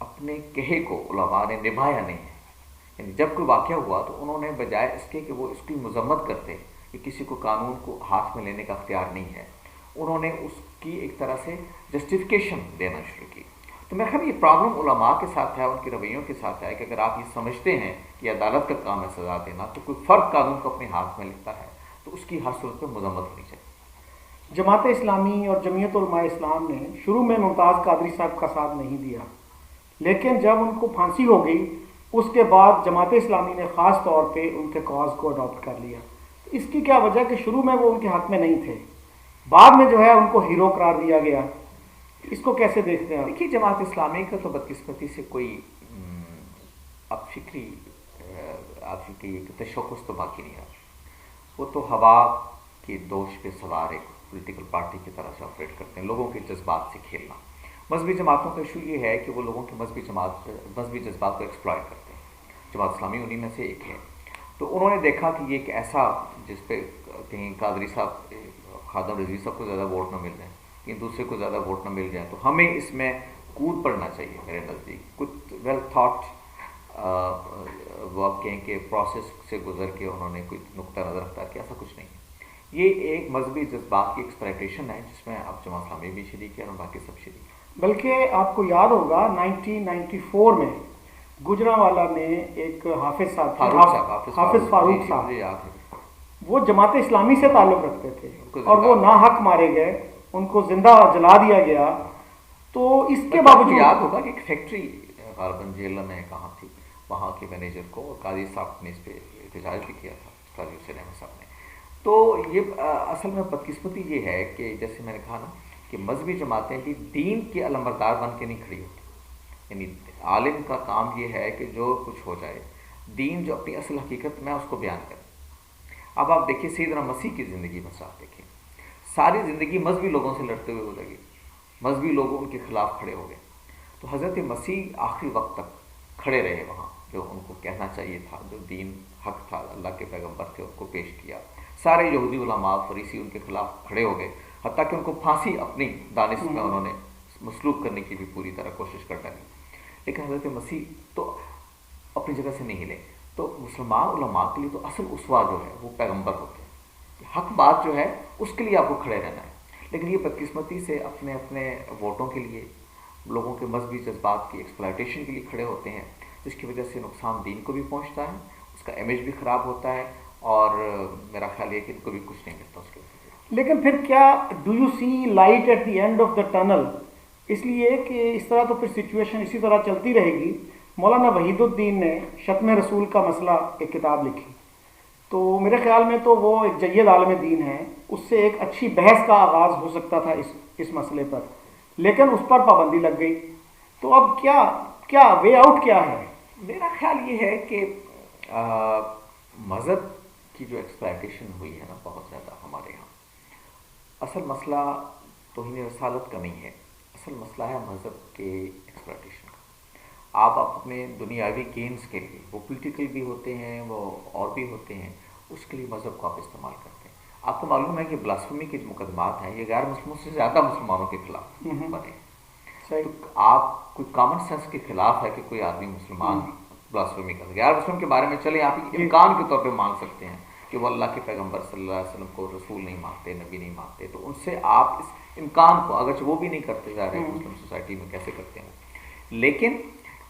اپنے کہے کو علماء نے نبھایا نہیں ہے. یعنی جب کوئی واقعہ ہوا تو انہوں نے بجائے اس کے کہ وہ اس کی مذمت کرتے کہ کسی کو قانون کو ہاتھ میں لینے کا اختیار نہیں ہے، انہوں نے اس کی ایک طرح سے جسٹیفیکیشن دینا شروع کی. تو میرا خیال یہ پرابلم علماء کے ساتھ ہے، ان کے رویوں کے ساتھ ہے کہ اگر آپ یہ سمجھتے ہیں کہ عدالت کا کام ہے سزا دینا، تو کوئی فرد قانون کو اپنے ہاتھ میں لیتا ہے تو اس کی ہر صورت میں مذمت ہونی چاہیے. جماعت اسلامی اور جمعیت علماء اسلام نے شروع میں ممتاز قادری صاحب کا ساتھ نہیں دیا، لیکن جب ان کو پھانسی ہو گئی اس کے بعد جماعت اسلامی نے خاص طور پہ ان کے کاز کو اڈاپٹ کر لیا. اس کی کیا وجہ کہ شروع میں وہ ان کے حق میں نہیں تھے، بعد میں جو ہے ان کو ہیرو قرار دیا گیا. اس کو کیسے دیکھتے ہیں آپ؟ دیکھیے جماعت اسلامی کا تو بدقسمتی سے کوئی اب فکری آپ کی تشخص تو باقی نہیں رہا. وہ تو ہوا کے دوش پہ سوار ایک پولیٹیکل پارٹی کی طرح سے آپریٹ کرتے ہیں، لوگوں کے جذبات سے کھیلنا. مذہبی جماعتوں کا ایشو یہ ہے کہ وہ لوگوں کے مذہبی جذبات کو ایکسپلائٹ کرتے ہیں. جماعت اسلامی انہیں میں سے ایک ہے. تو انہوں نے دیکھا کہ یہ ایک ایسا جس پہ کہیں قادری صاحب خادم رضوی صاحب کو زیادہ ووٹ نہ مل جائیں، کہیں دوسرے کو زیادہ ووٹ نہ مل جائیں، تو ہمیں اس میں کود پڑنا چاہیے. میرے نزدیک کچھ ویل تھاٹ وہ آپ کہیں کہ پروسیس سے گزر کے انہوں نے کوئی نقطہ نظر اختیار کیا، ایسا کچھ نہیں ہے. یہ ایک مذہبی جذبات کی ایکسپلائٹیشن ہے جس میں اب جماعت اسلامی بھی شریک ہے اور باقی سب شریک ہیں. بلکہ آپ کو یاد ہوگا 1994 میں گجرانوالہ میں ایک حافظ صاحب حافظ فاروق صاحب وہ جماعت اسلامی سے تعلق رکھتے تھے اور وہ ناحق مارے گئے، ان کو زندہ جلا دیا گیا. تو اس کے باوجود یاد ہوگا کہ ایک فیکٹری غالباً جیل میں کہاں تھی، وہاں کے مینیجر کو اور قاضی صاحب نے اس پہ احتجاج بھی کیا تھا، قاضی حسین احمد صاحب نے. تو یہ اصل میں بدقسمتی یہ ہے کہ جیسے میں نے کہا نا کہ مذہبی جماعتیں بھی دین کے علمبردار بن کے نہیں کھڑی ہوتی. یعنی عالم کا کام یہ ہے کہ جو کچھ ہو جائے دین جو اپنی اصل حقیقت میں اس کو بیان کرے. اب آپ دیکھیے سیدنا مسیح کی زندگی بس آپ دیکھیں، ساری زندگی مذہبی لوگوں سے لڑتے ہوئے گزر گئی، مذہبی لوگ ان کے خلاف کھڑے ہو گئے. تو حضرت مسیح آخری وقت تک کھڑے رہے وہاں، جو ان کو کہنا چاہیے تھا، جو دین حق تھا، اللہ کے پیغمبر تھے، ان کو پیش کیا. سارے یہودی علماء فریسی ان کے خلاف کھڑے ہو گئے، حتیٰ کہ ان کو پھانسی اپنی دانش میں انہوں نے مسلوب کرنے کی بھی پوری طرح کوشش کر ڈالی. لیکن حضرت مسیح تو اپنی جگہ سے نہیں ہلے. تو مسلمان علماء کے لیے تو اصل اسوا جو ہے وہ پیغمبر ہوتے ہیں. حق بات جو ہے اس کے لیے آپ کو کھڑے رہنا ہے. لیکن یہ بدقسمتی سے اپنے اپنے ووٹوں کے لیے، لوگوں کے مذہبی جذبات کی ایکسپلائٹیشن کے لیے کھڑے ہوتے ہیں، جس کی وجہ سے نقصان دین کو بھی پہنچتا ہے، اس کا امیج بھی خراب ہوتا ہے، اور میرا خیال یہ کہ ان کو بھی کچھ نہیں ملتا اس کے وجہ. لیکن پھر کیا do you see light at the end of the tunnel? اس لیے کہ اس طرح تو پھر سچویشن اسی طرح چلتی رہے گی. مولانا وحید الدین نے شتم رسول کا مسئلہ ایک کتاب لکھی، تو میرے خیال میں تو وہ ایک جید عالم دین ہے، اس سے ایک اچھی بحث کا آغاز ہو سکتا تھا اس مسئلے پر، لیکن اس پر پابندی لگ گئی. تو اب کیا وے آؤٹ کیا ہے؟ میرا خیال یہ ہے کہ مذہب کی جو ایکسپلائٹیشن ہوئی ہے نا بہت زیادہ ہمارے یہاں، اصل مسئلہ توہین رسالت کا نہیں ہے، اصل مسئلہ ہے مذہب کے ایکسپلائٹیشن کا. آپ اپنے دنیاوی گینز کے لیے، وہ پولیٹیکل بھی ہوتے ہیں، وہ اور بھی ہوتے ہیں، اس کے لیے مذہب کو آپ استعمال کرتے ہیں. آپ کو معلوم ہے کہ بلاسفمی کے جو مقدمات ہیں یہ غیر مسلموں سے زیادہ مسلمانوں کے خلاف بنے. تو آپ کوئی کامن سینس کے خلاف ہے کہ کوئی آدمی مسلمان بلاسفمی کا، غیر مسلم کے بارے میں چلے آپ امکان کے طور پہ مان سکتے ہیں کہ وہ اللہ کے پیغمبر صلی اللہ علیہ وسلم کو رسول نہیں مانتے، نبی نہیں مانتے، تو ان سے آپ اس امکان کو، اگرچہ وہ بھی نہیں کرتے جا رہے مسلم سوسائٹی میں کیسے کرتے ہیں، لیکن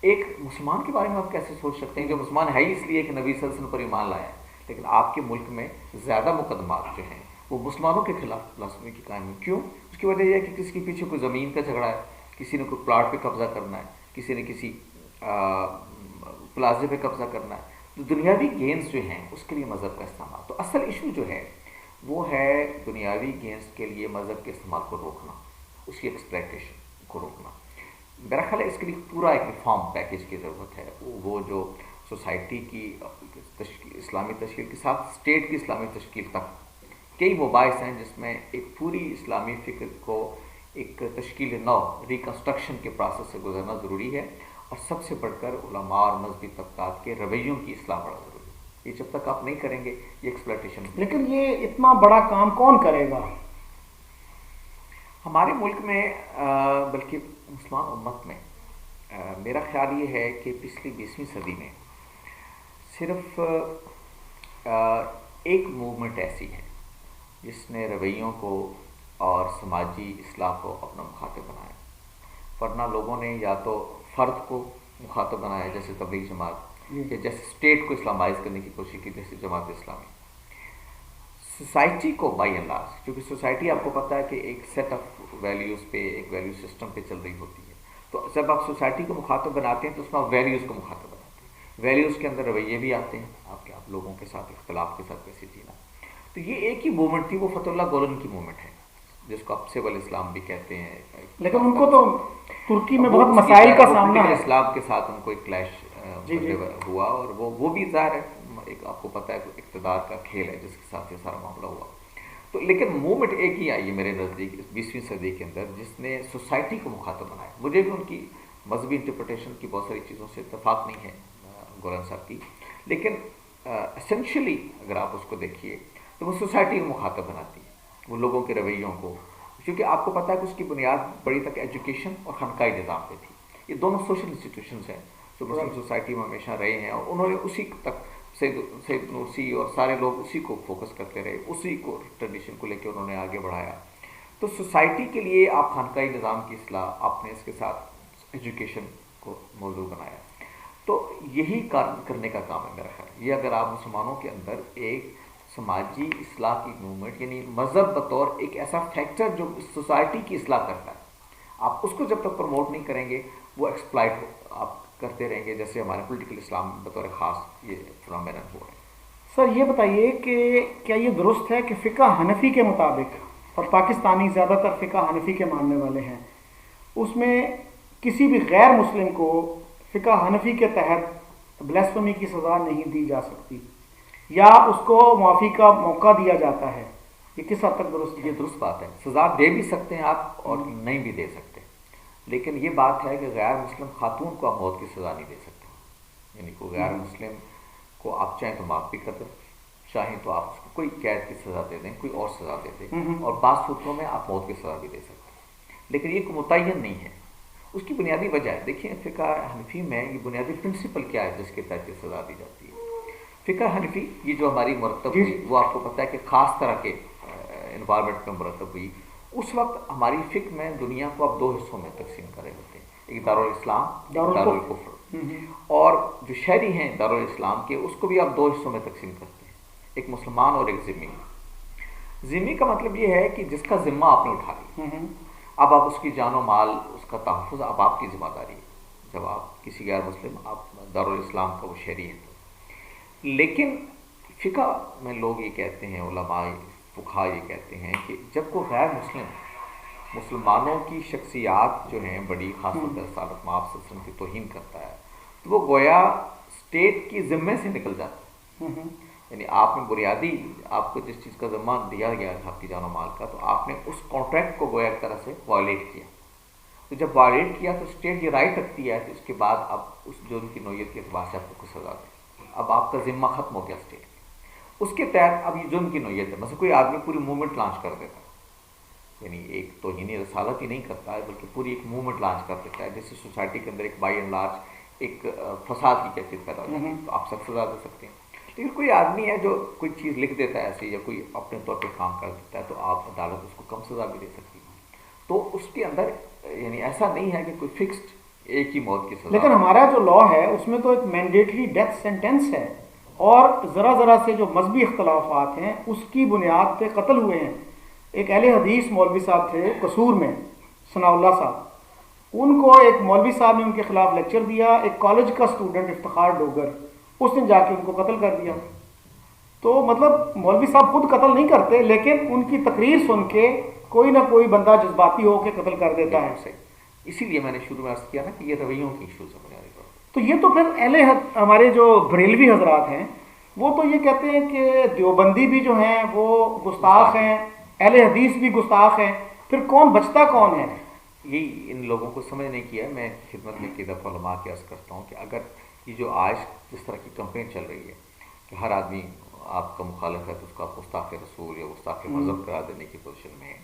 ایک مسلمان کے بارے میں آپ کیسے سوچ سکتے ہیں جو مسلمان ہے ہی اس لیے کہ نبی صلی اللہ علیہ وسلم پر ایمان لایا ہے، لیکن آپ کے ملک میں زیادہ مقدمات جو ہیں وہ مسلمانوں کے خلاف بلاسفمی کی قائم ہے. کیوں؟ اس کی وجہ یہ ہے کہ کسی کے پیچھے کوئی زمین کا جھگڑا ہے، کسی نے کوئی پلاٹ پہ قبضہ کرنا ہے، کسی نے کسی پلازے پہ قبضہ کرنا ہے. تو دنیاوی گینز جو ہیں اس کے لیے مذہب کا استعمال. تو اصل ایشو جو ہے وہ ہے دنیاوی گینز کے لیے مذہب کے استعمال کو روکنا، اس کی ایکسپلائٹیشن کو روکنا. میرا خیال ہے اس کے لیے پورا ایک ریفارم پیکیج کی ضرورت ہے. وہ جو سوسائٹی کی اسلامی تشکیل کے ساتھ اسٹیٹ کی اسلامی تشکیل تک کئی مباحث ہیں جس میں ایک پوری اسلامی فکر کو ایک تشکیل نو ریکنسٹرکشن کے پروسیس سے گزرنا ضروری ہے. اور سب سے بڑھ کر علماء اور مذہبی طبقات کے رویوں کی اصلاح بڑا ضروری ہے. یہ جب تک آپ نہیں کریں گے یہ ایکسپلائٹیشن. لیکن یہ اتنا بڑا کام کون کرے گا ہمارے ملک میں، بلکہ مسلمان امت میں میرا خیال یہ ہے کہ پچھلی 20ویں صدی میں صرف ایک موومنٹ ایسی ہے جس نے رویوں کو اور سماجی اصلاح کو اپنا مخاطب بنایا، ورنہ لوگوں نے یا تو فرد کو مخاطب بنایا جیسے تبلیغ جماعت، یا جیسے اسٹیٹ کو اسلامائز کرنے کی کوشش کی جیسے جماعت اسلامی، سوسائٹی کو بائی اینڈ لارج، کیونکہ سوسائٹی آپ کو پتہ ہے کہ ایک سیٹ آف ویلیوز پہ، ایک ویلیو سسٹم پہ چل رہی ہوتی ہے، تو جب آپ سوسائٹی کو مخاطب بناتے ہیں تو اس میں آپ ویلیوز کو مخاطب بناتے ہیں، ویلیوز کے اندر رویے بھی آتے ہیں آپ لوگوں کے ساتھ اختلاف کے ساتھ کیسے جینا۔ تو یہ ایک ہی موومنٹ تھی، وہ فتح اللہ گولن کی موومنٹ ہے جس کو آپ سول اسلام بھی کہتے ہیں، لیکن ان کو تو ترکی میں بہت مسائل کا سامنا ہے، اسلام کے ساتھ ان کو ایک کلیش ہوا، اور وہ بھی ظاہر ہے ایک آپ کو پتہ ہے اقتدار کا کھیل ہے جس کے ساتھ یہ سارا معاملہ ہوا۔ تو لیکن موومنٹ ایک ہی آئی ہے میرے نزدیک اس 20ویں صدی کے اندر جس نے سوسائٹی کو مخاطب بنایا۔ مجھے بھی ان کی مذہبی انٹرپریٹیشن کی بہت ساری چیزوں سے اتفاق نہیں ہے گولن صاحب کی، لیکن اسینشلی اگر آپ اس کو دیکھیے تو وہ سوسائٹی کو مخاطب بناتی ہے، وہ لوگوں کے رویوں کو، کیونکہ آپ کو پتہ ہے کہ اس کی بنیاد بڑی تک ایجوکیشن اور خانقاہی نظام پہ تھی۔ یہ دونوں سوشل انسٹیٹیوشنز ہیں جو مسلم سوسائٹی میں ہمیشہ رہے ہیں، اور انہوں نے اسی تک سید نورسی اور سارے لوگ اسی کو فوکس کرتے رہے، اسی کو ٹریڈیشن کو لے کے انہوں نے آگے بڑھایا۔ تو سوسائٹی کے لیے آپ خانقاہی نظام کی اصلاح، آپ نے اس کے ساتھ ایجوکیشن کو موضوع بنایا، تو یہی کرنے کا کام ہے میرا خیال۔ یہ اگر آپ مسلمانوں کے اندر ایک سماجی اصلاح کی موومنٹ، یعنی مذہب بطور ایک ایسا فیکٹر جو سوسائٹی کی اصلاح کرتا ہے، آپ اس کو جب تک پروموٹ نہیں کریں گے وہ ایکسپلائٹ آپ کرتے رہیں گے، جیسے ہمارے پولیٹیکل اسلام بطور خاص یہ فنامینن ہو رہا ہے۔ سر یہ بتائیے کہ کیا یہ درست ہے کہ فقہ حنفی کے مطابق، اور پاکستانی زیادہ تر فقہ حنفی کے ماننے والے ہیں، اس میں کسی بھی غیر مسلم کو فقہ حنفی کے تحت بلیسفمی کی سزا نہیں دی جا سکتی، یا اس کو معافی کا موقع دیا جاتا ہے؟ یہ کس حد تک درست ہے؟ یہ درست بات ہے، سزا دے بھی سکتے ہیں آپ اور نہیں بھی دے سکتے، لیکن یہ بات ہے کہ غیر مسلم خاتون کو آپ موت کی سزا نہیں دے سکتے، یعنی کوئی غیر مسلم کو آپ چاہیں تو معاف بھی کر دیں، چاہیں تو آپ اس کو کوئی قید کی سزا دے دیں، کوئی اور سزا دے دیں، اور بعض صورتوں میں آپ موت کی سزا بھی دے سکتے ہیں، لیکن یہ کوئی متعین نہیں ہے۔ اس کی بنیادی وجہ ہے، دیکھیں فقہ حنفی میں یہ بنیادی پرنسپل کیا ہے جس کے تحت یہ سزا دی جاتی ہے۔ فقہ حنفی یہ جو ہماری مرتب ہوئی وہ آپ کو پتہ ہے کہ خاص طرح کے انوائرمنٹ میں مرتب ہوئی۔ اس وقت ہماری فقہ میں دنیا کو آپ دو حصوں میں تقسیم کر رہے ہوتے ہیں، ایک دارالاسلام، دارالکفر، اور جو شہری ہیں دارالاسلام کے اس کو بھی آپ دو حصوں میں تقسیم کرتے ہیں، ایک مسلمان اور ایک ذمہ۔ ذمہ کا مطلب یہ ہے کہ جس کا ذمہ آپ نے اٹھا لیا، اب آپ اس کی جان و مال، اس کا تحفظ اب آپ کی ذمہ داری ہے۔ جب آپ کسی غیر مسلم، آپ دارالاسلام کا وہ شہری ہیں، لیکن فقہ میں لوگ یہ کہتے ہیں، علماء فقہا یہ کہتے ہیں کہ جب کوئی غیر مسلم مسلمانوں کی شخصیات جو ہیں بڑی، خاص طور پر رسالت مآب صلی اللہ علیہ وسلم کی توہین کرتا ہے، تو وہ گویا اسٹیٹ کی ذمے سے نکل جاتا ہے، یعنی آپ نے بنیادی آپ کو جس چیز کا ذمہ دیا گیا تھا آپ کی جان و مال کا، تو آپ نے اس کانٹریکٹ کو گویا ایک طرح سے وائلیٹ کیا، تو جب وائلیٹ کیا تو اسٹیٹ یہ رائٹ رکھتی ہے کہ اس کے بعد آپ اس جرم کی نوعیت کے اعتبار سے آپ کو کچھ سزا دیں، اب آپ کا ذمہ ختم ہو گیا اسٹیٹ، اس کے تحت اب یہ جرم کی نوعیت ہے۔ مثلا کوئی آدمی پوری موومنٹ لانچ کر دیتا ہے، یعنی ایک توہین رسالت ہی نہیں کرتا ہے بلکہ پوری ایک موومنٹ لانچ کر دیتا ہے، جس سے سوسائٹی کے اندر ایک بائی اینڈ لارج ایک فساد کی کیفیت پیدا ہو جاتی ہے، تو آپ سخت سزا دے سکتے ہیں۔ لیکن کوئی آدمی ہے جو کوئی چیز لکھ دیتا ہے ایسے، یا کوئی اپنے طور پہ کام کر دیتا ہے، تو آپ عدالت اس کو کم سزا بھی دے سکتی ہے۔ تو اس کے اندر یعنی ایسا نہیں ہے کہ کوئی فکسڈ ایک ہی موت کی سزا۔ لیکن ہمارا جو لا ہے اس میں تو ایک مینڈیٹری ڈیتھ سینٹینس ہے، اور ذرا ذرا سے جو مذہبی اختلافات ہیں اس کی بنیاد پہ قتل ہوئے ہیں۔ ایک اہل حدیث مولوی صاحب تھے قصور میں، ثناء اللہ صاحب، ان کو ایک مولوی صاحب نے ان کے خلاف لیکچر دیا، ایک کالج کا اسٹوڈنٹ افتخار ڈوگر، اس نے جا کے ان کو قتل کر دیا۔ تو مطلب مولوی صاحب خود قتل نہیں کرتے، لیکن ان کی تقریر سن کے کوئی نہ کوئی بندہ جذباتی ہو کے قتل کر دیتا ہے۔ اسی لیے میں نے شروع میں عرض کیا نا کہ یہ رویوں کی ایشوز ہے بنیادی طور پر۔ تو یہ تو پھر ہمارے جو بریلوی حضرات ہیں وہ تو یہ کہتے ہیں کہ دیوبندی بھی جو ہیں وہ گستاخ ہیں، اہل حدیث بھی گستاخ ہیں، پھر کون بچتا کون ہے؟ یہی ان لوگوں کو سمجھنے کی ہے۔ میں خدمت میں کئی دفعہ علماء کی عرض کرتا ہوں کہ اگر یہ جو آج جس طرح کی کمپین چل رہی ہے کہ ہر آدمی آپ کا مخالف ہے تو اس کو آپ گستاخ رسول یا گستاخ مذہب قرار دینے کی پوزیشن میں ہے،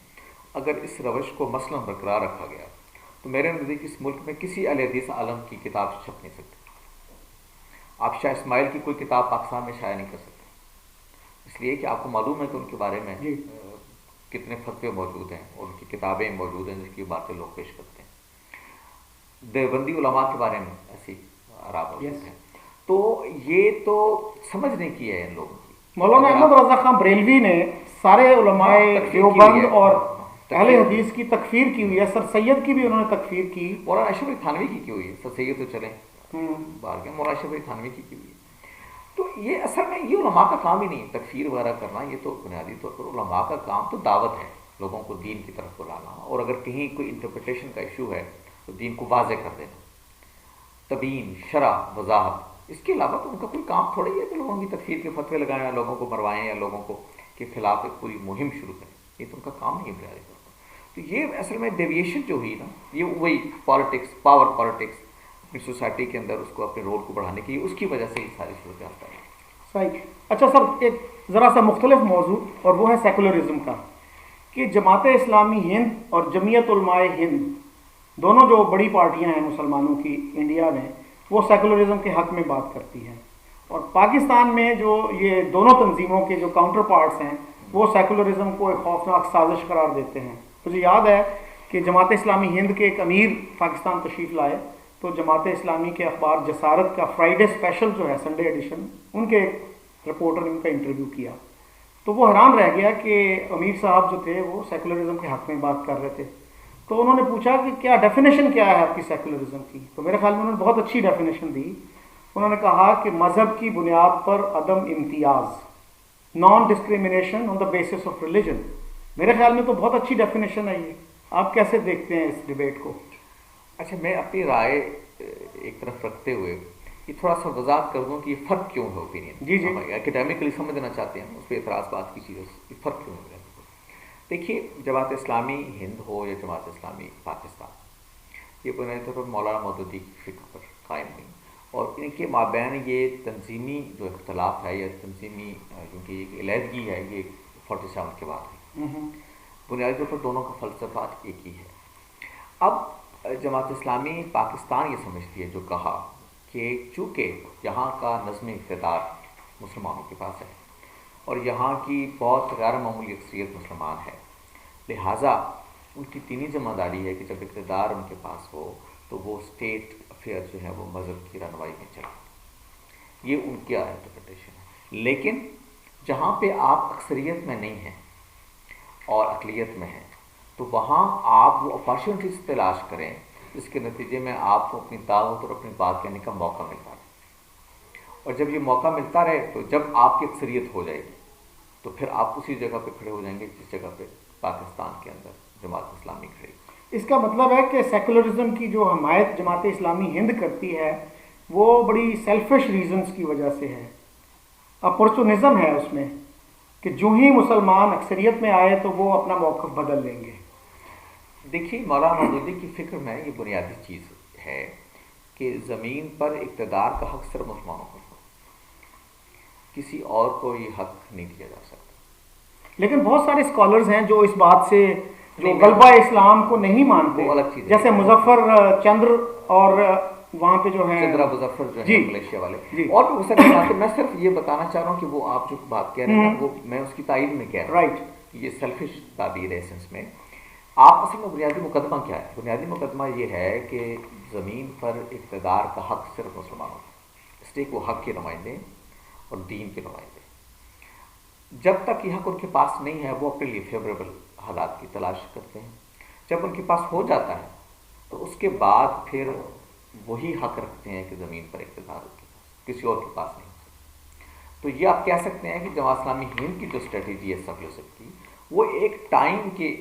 اگر اس روش کو مثلاً برقرار رکھا گیا تو میرے نزدیک اس ملک میں کسی اہل حدیث عالم کی کتاب چھپ نہیں سکتی. آپ شاہ اسماعیل کی کوئی کتاب پاکستان میں شائع نہیں کر سکتے، اس لیے کہ آپ کو معلوم ہے کہ ان کے بارے میں جی کتنے فتوے موجود ہیں اور ان کی کتابیں موجود ہیں جس کی باتیں لوگ پیش کرتے ہیں. دیوبندی علماء کے بارے میں ایسی آراء موجود ہیں. تو یہ تو سمجھنے کی ہے ان لوگوں کی. مولانا احمد رضا خان بریلوی نے سارے علماء دیوبند اور اہل حدیث کی تکفیر کی ہوئی ہے. سر سید کی بھی انہوں نے تکفیر کی. مولانا اشرف علی تھانوی کی ہوئی ہے. سر سید تو چلیں بار کے مولانا اشرف علی تھانوی کی ہوئی ہے. تو یہ اصل میں یہ علماء کا کام ہی نہیں تکفیر وغیرہ کرنا. یہ تو بنیادی طور پر علماء کا کام تو دعوت ہے، لوگوں کو دین کی طرف بلانا، اور اگر کہیں کوئی انٹرپریٹیشن کا ایشو ہے تو دین کو واضح کر دینا، تبیین، شرح، وضاحت. اس کے علاوہ تو ان کا کوئی کام تھوڑا ہی ہے کہ لوگوں کی تکفیر کے فتوے لگائیں یا لوگوں کو مروائیں یا لوگوں کو کے خلاف ایک پوری مہم شروع کریں. یہ تو ان کا کام نہیں ہے بنیادی طور پر. تو یہ اصل میں ڈیویشن جو ہوئی نا، یہ وہی پالیٹکس، پاور پالیٹکس اپنی سوسائٹی کے اندر اس کو اپنے رول کو بڑھانے کی، اس کی وجہ سے یہ ساری صورتیں ہے. صحیح. اچھا سر، ایک ذرا سا مختلف موضوع، اور وہ ہے سیکولرزم کا، کہ جماعت اسلامی ہند اور جمعیت علماء ہند دونوں جو بڑی پارٹیاں ہیں مسلمانوں کی انڈیا میں، وہ سیکولرزم کے حق میں بات کرتی ہیں، اور پاکستان میں جو یہ دونوں تنظیموں کے جو کاؤنٹر پارٹس ہیں وہ سیکولرزم کو ایک خوفناک سازش قرار دیتے ہیں. مجھے یاد ہے کہ جماعت اسلامی ہند کے ایک امیر پاکستان تشریف لائے، تو جماعت اسلامی کے اخبار جسارت کا فرائیڈے اسپیشل جو ہے، سنڈے ایڈیشن، ان کے ایک رپورٹر نے ان کا انٹرویو کیا، تو وہ حیران رہ گیا کہ امیر صاحب جو تھے وہ سیکولرزم کے حق میں بات کر رہے تھے. تو انہوں نے پوچھا کہ کیا ڈیفینیشن کیا ہے آپ کی سیکولرزم کی؟ تو میرے خیال میں انہوں نے بہت اچھی ڈیفینیشن دی. انہوں نے کہا کہ مذہب کی بنیاد پر عدم امتیاز، naan discrimination on the basis of religion. میرے خیال میں تو بہت اچھی ڈیفینیشن ہے یہ. آپ کیسے دیکھتے ہیں اس ڈبیٹ کو؟ اچھا، میں اپنی رائے ایک طرف رکھتے ہوئے یہ تھوڑا سا وضاحت کر دوں کہ یہ فرق کیوں ہے اوپینین. جی جی، اکیڈیمکلی سمجھنا چاہتے ہیں اس پہ اعتراض بات کی چیز، یہ فرق کیوں ہے. دیکھیے، جماعت اسلامی ہند ہو یا جماعت اسلامی پاکستان، یہ بنیادی طور پر مولانا مودودی کی فکر پر قائم ہوئی، اور ان کے مابین یہ تنظیمی جو اختلاف ہے یا تنظیمی کیونکہ ایک علیحدگی ہے، یہ 47 کے بعد ہے. بنیادی طور پر دونوں کا فلسفہ ایک ہی ہے. اب جماعت اسلامی پاکستان یہ سمجھتی ہے، جو کہا کہ چونکہ یہاں کا نظم اقتدار مسلمانوں کے پاس ہے اور یہاں کی بہت غیر معمولی اکثریت مسلمان ہے، لہٰذا ان کی دینی ذمہ داری ہے کہ جب اقتدار ان کے پاس ہو تو وہ اسٹیٹ افیئر جو ہے وہ مذہب کی رہنمائی میں چلے. یہ ان کی انٹرپریٹیشن ہے. لیکن جہاں پہ آپ اکثریت میں نہیں ہیں اور اقلیت میں ہیں، تو وہاں آپ وہ اپارچونیٹیز تلاش کریں جس کے نتیجے میں آپ کو اپنی دعوت اور اپنی بات کہنے کا موقع ملتا رہے. اور جب یہ موقع ملتا رہے تو جب آپ کی اکثریت ہو جائے گی تو پھر آپ اسی جگہ پہ کھڑے ہو جائیں گے جس جگہ پہ پاکستان کے اندر جماعت اسلامی کھڑی. اس کا مطلب ہے کہ سیکولرزم کی جو حمایت جماعت اسلامی ہند کرتی ہے وہ بڑی سیلفش ریزنز کی وجہ سے ہے، اپورچونزم ہے اس میں، کہ جو ہی مسلمان اکثریت میں آئے تو وہ اپنا موقف بدل لیں گے. دیکھیے، مولانا مودودی کی فکر میں یہ بنیادی چیز ہے کہ زمین پر اقتدار کا حق صرف مسلمانوں کو، کسی اور کو یہ حق نہیں دیا جا سکتا. لیکن بہت سارے اسکالرز ہیں جو اس بات سے جو غلبہ اسلام کو نہیں مانتے، وہ الگ چیز ہے. جیسے مظفر چندر اور وہاں پہ جو ہیں چندرا مظفر جو جی ہے ملیشیا والے، جی اور بھی اس طرح. میں صرف یہ بتانا چاہ رہا ہوں کہ وہ آپ جو بات کہہ رہے ہیں وہ میں اس کی تائید میں کہہ رہا ہوں. رائٹ، یہ سیلفش تعبیر ہے سینس میں. آپ اصل میں بنیادی مقدمہ کیا ہے؟ بنیادی مقدمہ یہ ہے کہ زمین پر اقتدار کا حق صرف مسلمانوں کو، اس لیے وہ حق کے نمائندے اور دین کے نمائندے. جب تک یہ حق ان کے پاس نہیں ہے وہ اپنے لیے فیوریبل حالات کی تلاش کرتے ہیں. جب ان کے پاس ہو جاتا ہے تو اس کے بعد پھر وہی حق رکھتے ہیں کہ زمین پر اقتدار ان کے پاس، کسی اور کے پاس نہیں ہو سکتا. تو یہ آپ کہہ سکتے ہیں کہ جماعت اسلامی ہند کی جو اسٹریٹجی ہے سیکولرزم کی، وہ ایک ٹائم کے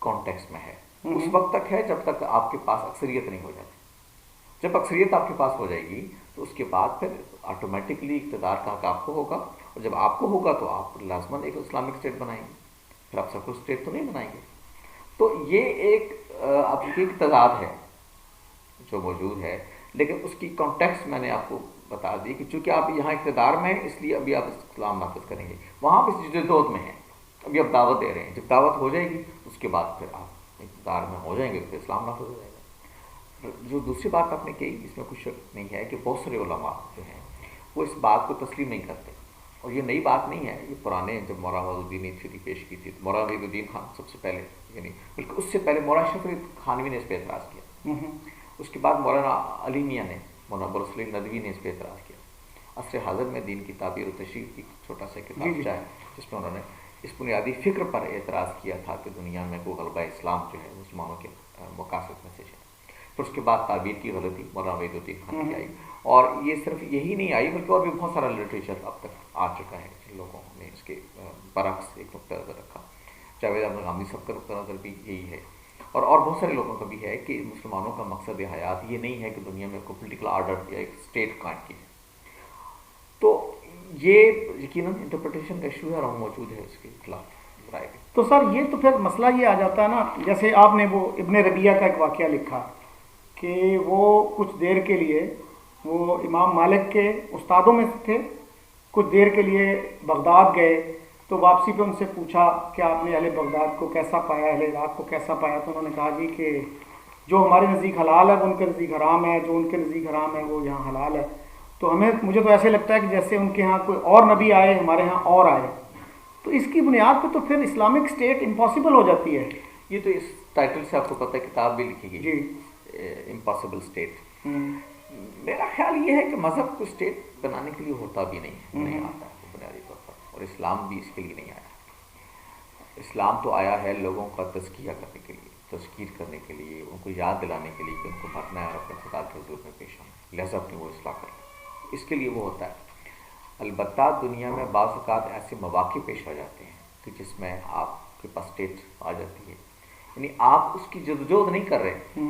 کانٹیکسٹ میں ہے. اس وقت تک ہے جب تک آپ کے پاس اکثریت نہیں ہو جاتی. جب اکثریت آپ کے پاس ہو جائے گی تو اس کے بعد پھر آٹومیٹکلی اقتدار کا حق آپ کو ہوگا، اور جب آپ کو ہوگا تو آپ لازماً ایک اسلامک اسٹیٹ بنائیں گے. پھر آپ سیکولر اسٹیٹ تو نہیں بنائیں گے. تو یہ ایک آپ کی ایک تضاد ہے جو موجود ہے. لیکن اس کی کانٹیکسٹ میں نے آپ کو بتا دی کہ چونکہ آپ یہاں اقتدار میں ہیں اس لیے ابھی آپ اسلام نافذ کریں گے. وہاں پہ جدوجہد میں ہیں، ابھی آپ دعوت دے رہے ہیں. جب دعوت ہو جائے گی اس کے بعد پھر آپ اقتدار میں ہو جائیں گے تو پھر اسلام نافذ ہو جائے گا. جو دوسری بات آپ نے کہی اس میں کچھ شک نہیں ہے کہ بہت سارے علماء جو ہیں وہ اس بات کو تسلیم نہیں کرتے، اور یہ نئی بات نہیں ہے، یہ پرانے جب مولانا وحید الدین نے تھیوری پیش کی تھی، مولانا وحید الدین خان سب سے پہلے، یعنی بلکہ اس سے پہلے مولانا اشرف علی تھانوی نے اس پہ اعتراض کیا، اس کے بعد مولانا علی میاں نے، مولانا ابوالسلیم ندوی نے اس پہ اعتراض کیا۔ عصر حاضر میں دین کی تعبیر و تشریح کی چھوٹا سا کتاب ہے جس میں انہوں نے اس بنیادی فکر پر اعتراض کیا تھا کہ دنیا میں کوئی غلبہ اسلام جو ہے مسلمانوں کے مقاصد میں سے ہے۔ پھر اس کے بعد تعبیر کی غلطی مولانا وحید الدین خان کی آئی، اور یہ صرف یہی نہیں آئی بلکہ اور بھی بہت سارا لٹریچر اب تک آ چکا ہے جن لوگوں نے اس کے برعکس ایک نقطہ نظر رکھا۔ جاوید احمد غامدی صاحب کا نقطہ نظر بھی یہی ہے، اور بہت سارے لوگوں کا بھی ہے کہ مسلمانوں کا مقصد حیات یہ نہیں ہے کہ دنیا میں کوئی پولیٹیکل آرڈر یا ایک اسٹیٹ قائم کی ہے۔ تو یہ یقیناً انٹرپریٹیشن کا ایشو ہے اور موجود ہے اس کے خلاف رائے بھی۔ تو سر یہ تو پھر مسئلہ یہ آ جاتا ہے نا، جیسے آپ نے وہ ابن ربیعہ کا ایک واقعہ لکھا کہ وہ کچھ دیر کے لیے وہ امام مالک کے استادوں میں سے تھے، کچھ دیر کے لیے بغداد گئے، تو واپسی پہ ان سے پوچھا کہ آپ نے اہل بغداد کو کیسا پایا، اہل عراق کو کیسا پایا، تو انہوں نے کہا جی کہ جو ہمارے نزدیک حلال ہے وہ ان کے نزدیک حرام ہے، جو ان کے نزدیک حرام ہے وہ یہاں حلال ہے۔ تو مجھے تو ایسے لگتا ہے کہ جیسے ان کے ہاں کوئی اور نبی آئے، ہمارے ہاں اور آئے، تو اس کی بنیاد پہ تو پھر اسلامک اسٹیٹ امپاسبل ہو جاتی ہے۔ یہ تو اس ٹائٹل سے آپ کو پتہ ہے کتاب بھی لکھی گئی جی، امپاسبل اسٹیٹ۔ میرا خیال یہ ہے کہ مذہب کو اسٹیٹ بنانے کے لیے ہوتا بھی نہیں آتا ہے بنیادی طور پر، اور اسلام بھی اس کے لیے نہیں آیا۔ اسلام تو آیا ہے لوگوں کا تزکیہ کرنے کے لیے، تذکیر کرنے کے لیے، ان کو یاد دلانے کے لیے کہ ان کو بھٹنا ہے اور اپنے خدا کے حضور میں پیش آنا، لہذا اپنی وہ اصلاح کر لیں، اس کے لیے وہ ہوتا ہے۔ البتہ دنیا میں بعض اوقات ایسے مواقع پیش ہو جاتے ہیں کہ جس میں آپ کے پاس اسٹیٹ آ جاتی ہے، یعنی آپ اس کی جدوجہد نہیں کر رہے،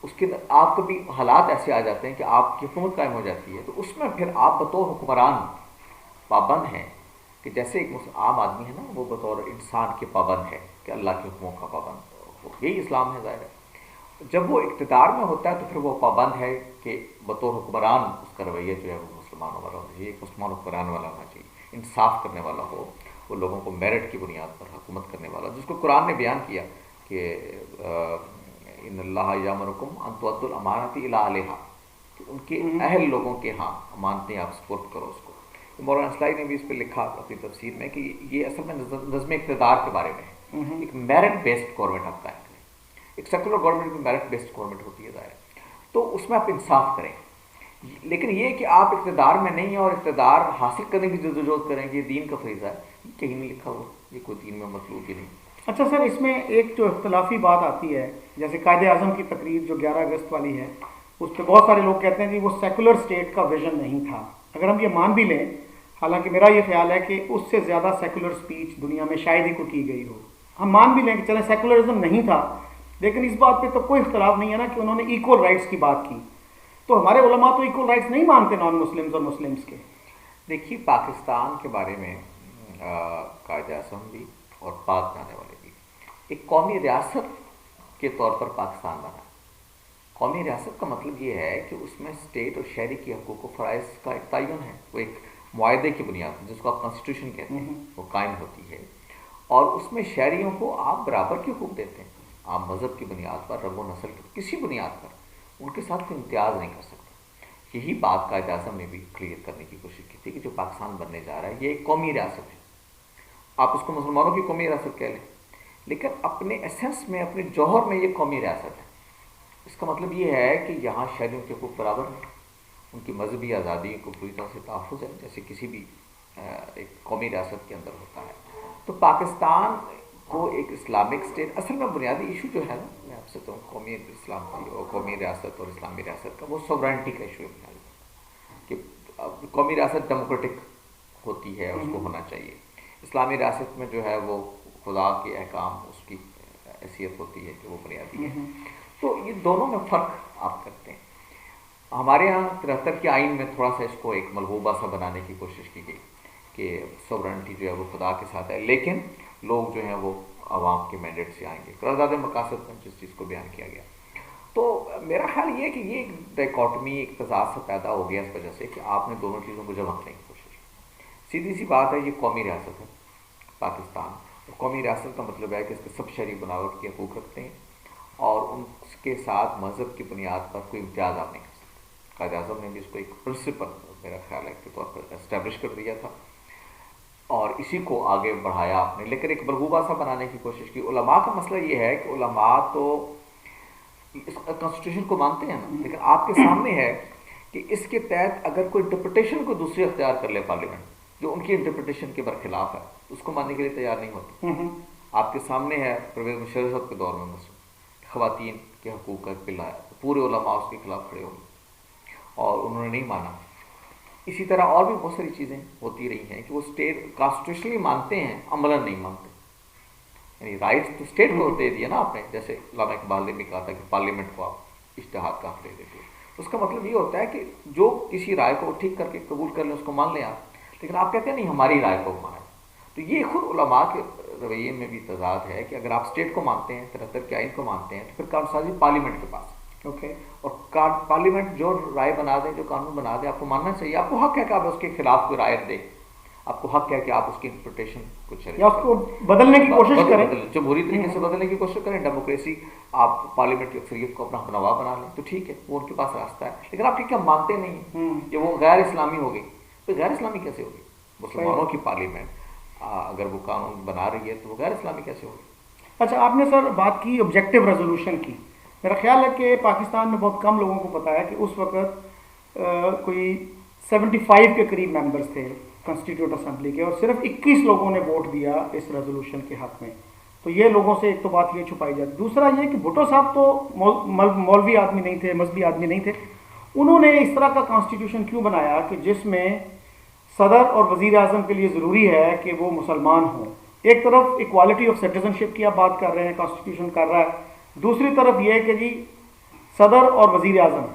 اس کے آپ کو بھی حالات ایسے آ جاتے ہیں کہ آپ کی حکومت قائم ہو جاتی ہے، تو اس میں پھر آپ بطور حکمران پابند ہیں کہ جیسے ایک عام آدمی ہے نا، وہ بطور انسان کے پابند ہے کہ اللہ کے حکموں کا پابند ہو، یہی اسلام ہے ظاہر ہے۔ جب وہ اقتدار میں ہوتا ہے تو پھر وہ پابند ہے کہ بطور حکمران اس کا رویہ جو ہے وہ مسلمانوں والا ہونا چاہیے، ایک مسلمان حکمران والا ہونا چاہیے، انصاف کرنے والا ہو، وہ لوگوں کو میرٹ کی بنیاد پر حکومت کرنے والا، جس کو قرآن نے بیان کیا کہ ان اللہ یامرکم ان تؤدوا الامانات الی اہلہا، کہ ان کے اہل لوگوں کے ہاں امانتیں آپ سپرد کرو اس کو۔ مولانا اصلاحی نے بھی اس پہ لکھا اپنی تفسیر میں کہ یہ اصل میں نظم اقتدار کے بارے میں ہے، ایک میرٹ بیسڈ گورنمنٹ آپ قائم کریں، ایک سیکولر گورنمنٹ بھی میرٹ بیسڈ گورنمنٹ ہوتی ہے ظاہر، تو اس میں آپ انصاف کریں، لیکن یہ کہ آپ اقتدار میں نہیں ہیں اور اقتدار حاصل کرنے کی جدوجہد کریں گے، یہ دین کا فریضہ ہے، یہ کہیں نہیں لکھا ہوا، یہ کوئی دین میں مطلوب ہی نہیں۔ اچھا سر، اس میں ایک جو اختلافی بات آتی ہے، جیسے قائد اعظم کی تقریر جو 11 اگست والی ہے، اس پہ بہت سارے لوگ کہتے ہیں کہ وہ سیکولر اسٹیٹ کا ویژن نہیں تھا۔ اگر ہم یہ مان بھی لیں، حالانکہ میرا یہ خیال ہے کہ اس سے زیادہ سیکولر اسپیچ دنیا میں شاید ہی کو کی گئی ہو، ہم مان بھی لیں کہ چلیں سیکولرزم نہیں تھا، لیکن اس بات پہ تو کوئی اختلاف نہیں ہے نا کہ انہوں نے ایکول رائٹس کی بات کی، تو ہمارے علماء تو ایکول رائٹس نہیں مانتے نان مسلمز اور مسلمز کے۔ دیکھیے پاکستان کے بارے میں قائد اعظم بھی اور پاک جانے والے بھی ایک قومی ریاست کے طور پر پاکستان بنا۔ قومی ریاست کا مطلب یہ ہے کہ اس میں اسٹیٹ اور شہری کے حقوق و فرائض کا ایک تعین ہے، وہ ایک معاہدے کی بنیاد پر جس کو آپ کانسٹیٹیوشن کہتے ہیں وہ قائم ہوتی ہے، اور اس میں شہریوں کو آپ برابر کے حقوق دیتے ہیں، آپ مذہب کی بنیاد پر، رنگ و نسل کی کسی بنیاد پر ان کے ساتھ کوئی امتیاز نہیں کر سکتے۔ یہی بات قائد اعظم نے بھی کلیئر کرنے کی کوشش کی تھی کہ جو پاکستان بننے جا رہا ہے یہ ایک قومی ریاست ہے، آپ اس کو مسلمانوں کی قومی ریاست کہہ لیں، لیکن اپنے ایسنس میں، اپنے جوہر میں یہ قومی ریاست ہے۔ اس کا مطلب یہ ہے کہ یہاں شہریوں کے حقوق برابر ہیں، ان کی مذہبی آزادی کو پوری طرح سے تحفظ ہے جیسے کسی بھی ایک قومی ریاست کے اندر ہوتا ہے۔ تو پاکستان کو ایک اسلامک اسٹیٹ، اصل میں بنیادی ایشو جو ہے نا، میں آپ سے تو قومی اسلام کی اور قومی ریاست اور اسلامی ریاست کا، وہ سوورنٹی کا ایشو ہے کہ قومی ریاست ڈیموکریٹک ہوتی ہے، اس کو ہونا چاہیے، اسلامی ریاست میں جو ہے وہ خدا کے احکام، اس کی حیثیت ہوتی ہے کہ وہ بنیادی ہے۔ تو یہ دونوں میں فرق آپ کرتے ہیں۔ ہمارے ہاں 73 کے آئین میں تھوڑا سا اس کو ایک ملغوبہ سا بنانے کی کوشش کی گئی کہ سوورنٹی جو ہے وہ خدا کے ساتھ ہے، لیکن لوگ جو ہیں وہ عوام کے مینڈیٹ سے آئیں گے، قرارداد مقاصد میں جس چیز کو بیان کیا گیا۔ تو میرا خیال یہ ہے کہ یہ ایک ڈائکاٹمی، ایک تضاد سا پیدا ہو گیا اس وجہ سے کہ آپ نے دونوں چیزوں کو جمع کرنے کی کوشش کی۔ سیدھی سی بات ہے، یہ قومی ریاست ہے پاکستان، اور قومی ریاست کا مطلب ہے کہ اس کے سب شہری بناوٹ کے حقوق رکھتے ہیں، اور ان کے ساتھ مذہب کی بنیاد پر کوئی امتیاز آپ نہیں کر سکتے. قائد اعظم نے بھی اس کو ایک پرنسپل میرا خیال ہے کے طور پر اسٹیبلش کر دیا تھا اور اسی کو آگے بڑھایا آپ نے، لیکن ایک مرغوبہ سا بنانے کی کوشش کی. علماء کا مسئلہ یہ ہے کہ علماء تو اس کانسٹیٹیوشن کو مانتے ہیں نا، لیکن آپ کے سامنے ہے کہ اس کے تحت اگر کوئی انٹرپریٹیشن کو دوسری اختیار کر لے پارلیمنٹ جو ان کی انٹرپریٹیشن کے برخلاف ہے اس کو ماننے کے لیے تیار نہیں ہوتی. آپ کے سامنے ہے پرویز مشرف صاحب کے دور میں مثلا خواتین کے حقوق کا ایک بل آیا، پورے علماء اس کے خلاف کھڑے ہوئے اور انہوں نے نہیں مانا. اسی طرح اور بھی بہت ساری چیزیں ہوتی رہی ہیں کہ وہ اسٹیٹ کانسٹیٹیوشنلی مانتے ہیں، عملاً نہیں مانتے. یعنی رائٹس تو اسٹیٹ کو دے دیا نا آپ نے، جیسے علامہ اقبال نے بھی کہا تھا کہ پارلیمنٹ کو آپ اشتہاد کا حق دے دیتے. اس کا مطلب یہ ہوتا ہے کہ جو کسی رائے کو ٹھیک کر کے قبول کر لیں اس کو مان لیں آپ، لیکن آپ کہتے ہیں نہیں ہماری رائے کو مانا. تو یہ خود علماء کے رویے میں بھی تضاد ہے کہ اگر آپ اسٹیٹ کو مانتے ہیں، 73 کے آئین کو مانتے ہیں، تو پھر قانون سازی پارلیمنٹ کے پاس. اوکے، اور پارلیمنٹ جو رائے بنا دے، جو قانون بنا دے، آپ کو ماننا چاہیے. آپ کو حق ہے کہ آپ اس کے خلاف کوئی رائے دیں، آپ کو حق ہے کہ آپ اس کی انٹرپریٹیشن کو چلیں یا اس کو بدلنے کی کوشش کریں، جمہوری طریقے سے بدلنے کی کوشش کریں. ڈیموکریسی آپ پارلیمنٹ کی اکثریت کو اپنا ہمنوا بنا لیں تو ٹھیک ہے، وہ ان کے پاس راستہ ہے. لیکن آپ کیا مانتے نہیں ہیں کہ وہ غیر اسلامی ہوگی. تو غیر اسلامی کیسے ہوگی؟ مسلمانوں کی پارلیمنٹ اگر وہ قانون بنا رہی ہے تو وہ غیر اسلامی کیسے ہوگی؟ اچھا، آپ نے سر بات کی آبجیکٹو ریزولوشن کی. میرا خیال ہے کہ پاکستان میں بہت کم لوگوں کو پتا ہے کہ اس وقت کوئی 75 کے قریب ممبرس تھے کانسٹیٹیوٹ اسمبلی کے، اور صرف 21 لوگوں نے ووٹ دیا اس ریزولوشن کے حق میں. تو یہ لوگوں سے ایک تو بات یہ چھپائی جاتی. دوسرا یہ کہ بھٹو صاحب تو مولوی آدمی نہیں تھے، مذہبی آدمی نہیں تھے. انہوں نے اس طرح کا کانسٹیٹیوشن کیوں بنایا کہ جس میں صدر اور وزیر اعظم کے لیے ضروری ہے کہ وہ مسلمان ہوں؟ ایک طرف ایکوالٹی آف سٹیزن شپ کی آپ بات کر رہے ہیں، کانسٹیٹیوشن کر رہا ہے، دوسری طرف یہ کہ جی صدر اور وزیر اعظم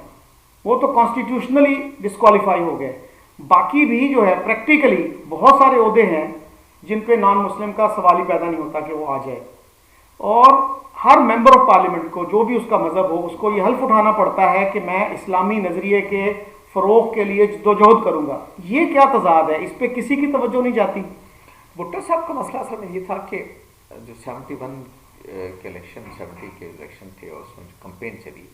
وہ تو کانسٹیٹیوشنلی ڈسکوالیفائی ہو گئے. باقی بھی جو ہے پریکٹیکلی بہت سارے عہدے ہیں جن پہ نان مسلم کا سوال ہی پیدا نہیں ہوتا کہ وہ آ جائے. اور ہر ممبر آف پارلیمنٹ کو جو بھی اس کا مذہب ہو اس کو یہ حلف اٹھانا پڑتا ہے کہ میں اسلامی نظریے کے فروغ کے لیے جدوجہد کروں گا. یہ کیا تضاد ہے؟ اس پہ کسی کی توجہ نہیں جاتی. بھٹو صاحب کا مسئلہ اصل میں یہ تھا کہ جو 71 کے الیکشن، 70 کے الیکشن تھے اور اس میں جو کمپین چلی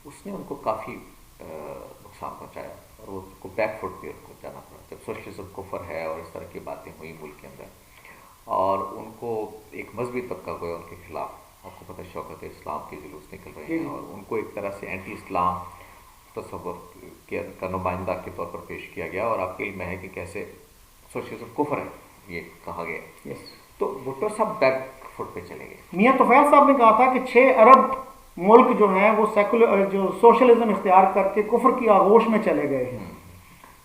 اس نے ان کو کافی نقصان پہنچایا اور وہ کو بیک فٹ پہ ان کو جانا پڑا. جب سوشلزم کفر ہے اور اس طرح کی باتیں ہوئی ملک کے اندر اور ان کو ایک مذہبی طبقہ گویا ان کے خلاف، آپ کو پتہ شوکت اسلام کے جلوس نکل رہے ہیں اور ان کو ایک طرح سے اینٹی اسلام تصور کا نمائندہ کے طور پر پیش کیا گیا. اور آپ کے علم میں ہے کہ کیسے سوشلزم کفر ہے یہ کہا گیا. تو بھٹو صاحب بیک فٹ پہ چلے گئے. میاں طفیل صاحب نے کہا تھا کہ 6 ارب ملک جو ہیں وہ سیکولر جو سوشلزم اختیار کر کے کفر کی آغوش میں چلے گئے ہیں.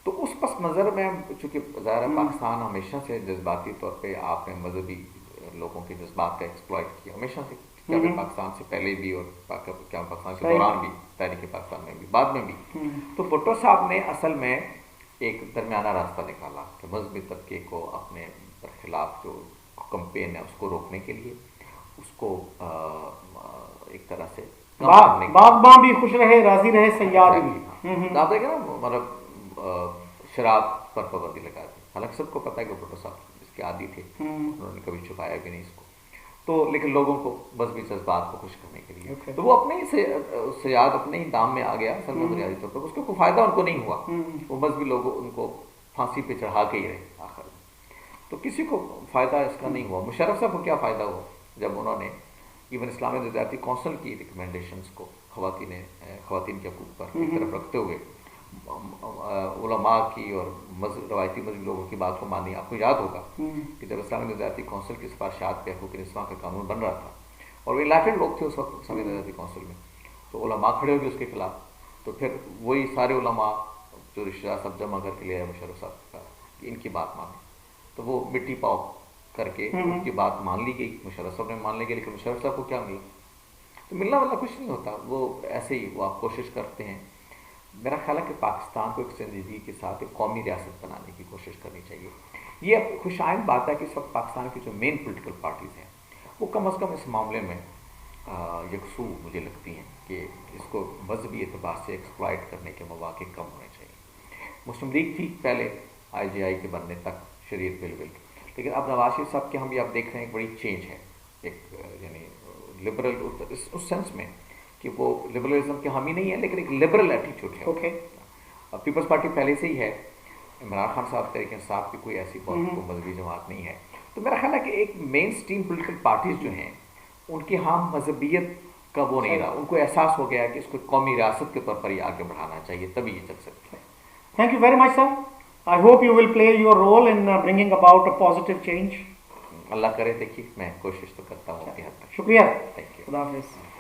تو اس پس منظر میں چونکہ ظاہر پاکستان ہمیشہ سے جذباتی طور پہ آپ نے مذہبی لوگوں کے جذبات کا ایکسپلائٹ کیا ہمیشہ سے، پاکستان سے پہلے بھی اور پاکستان سے دوران بھی، تحریک پاکستان میں بھی، بعد میں بھی. تو بھٹو صاحب نے اصل میں ایک درمیانہ راستہ نکالا کہ مذہبی طبقے کو اپنے خلاف جو کمپین ہے اس کو روکنے کے لیے اس کو ایک طرح سے باغباں بھی خوش رہے راضی رہے سیاد بھی. آپ دیکھیں نا مطلب شراب پر پابندی لگا دی. حالانکہ سب کو پتہ ہے کہ بھٹو صاحب اس کے عادی تھے، انہوں نے کبھی چھپایا بھی نہیں اس کو. تو لیکن لوگوں کو مذہبی جذبات کو خوش کرنے کے لیے تو وہ اپنے ہی سیاد اپنے ہی دام میں آ گیا اصل میں بنیادی طور پر. اس کا کوئی فائدہ ان کو نہیں ہوا، وہ مذہبی لوگ ان کو پھانسی پہ چڑھا کے ہی رہے آخر میں. تو کسی کو فائدہ اس کا نہیں ہوا. مشرف صاحب کو کیا فائدہ ہوا جب انہوں نے ایون اسلامی نظریاتی کونسل کی ریکمنڈیشنز کو خواتین کے حقوق پر ایک طرف رکھتے ہوئے علماء کی اور روایتی مذہبی لوگوں کی بات کو مانی. آپ کو یاد ہوگا کہ جب اسلامی نظریاتی کونسل کی سفارشات پہ حقوق انسان کا قانون بن رہا تھا اور وہ الیکٹڈ لوگ تھے اس وقت اسلامی نظریاتی کونسل میں، تو علماء کھڑے ہوئے اس کے خلاف. تو پھر وہی سارے علماء جو رشتہ دار سب جمع کر کے لے آئے مشرف صاحب کا کہ ان کی بات مانیں. تو وہ مٹی پاؤ کر کے ان کی بات مان لی گئی، مشرف صاحب نے مان لی گئی. لیکن مشرف صاحب کو کیا ملا؟ تو ملنا والا کچھ نہیں ہوتا. وہ ایسے ہی وہ آپ کوشش کرتے ہیں. میرا خیال ہے کہ پاکستان کو ایک سنجیدگی کے ساتھ ایک قومی ریاست بنانے کی کوشش کرنی چاہیے. یہ خوش آئند بات ہے کہ اس وقت پاکستان کی جو مین پولیٹیکل پارٹیز ہیں وہ کم از کم اس معاملے میں یکسو مجھے لگتی ہیں کہ اس کو مذہبی اعتبار سے ایکسپلائٹ کرنے کے مواقع کم ہونے چاہیے. مسلم لیگ تھی پہلے IGI کے بننے تک شریعت بل، لیکن اب نواز شریف صاحب کے ہم بھی آپ دیکھ رہے ہیں ایک بڑی چینج ہے. ایک یعنی لبرل اس سینس میں کہ وہ لبرلزم کے حامی نہیں ہے لیکن ایک لبرل ایٹیچیوڈ ہے. اوکے. پیپلز پارٹی پہلے سے ہی ہے. عمران خان صاحب تحریک انصاف کی کوئی ایسی بہت مذہبی جماعت نہیں ہے. تو میرا خیال ہے کہ ایک مین اسٹریم پولیٹیکل پارٹیز جو ہیں ان کی ہم مذہبیت کا وہ نہیں رہا. ان کو احساس ہو گیا کہ اس کو قومی ریاست کے طور پر یہ آگے بڑھانا چاہیے, تبھی یہ چل سکتا ہے. Thank you very much, sir. I hope you will play your role in bringing about a positive change. اللہ کرے, دیکھیے میں کوشش تو کرتا ہوں. شکریہ. Thank you. خدا حافظ.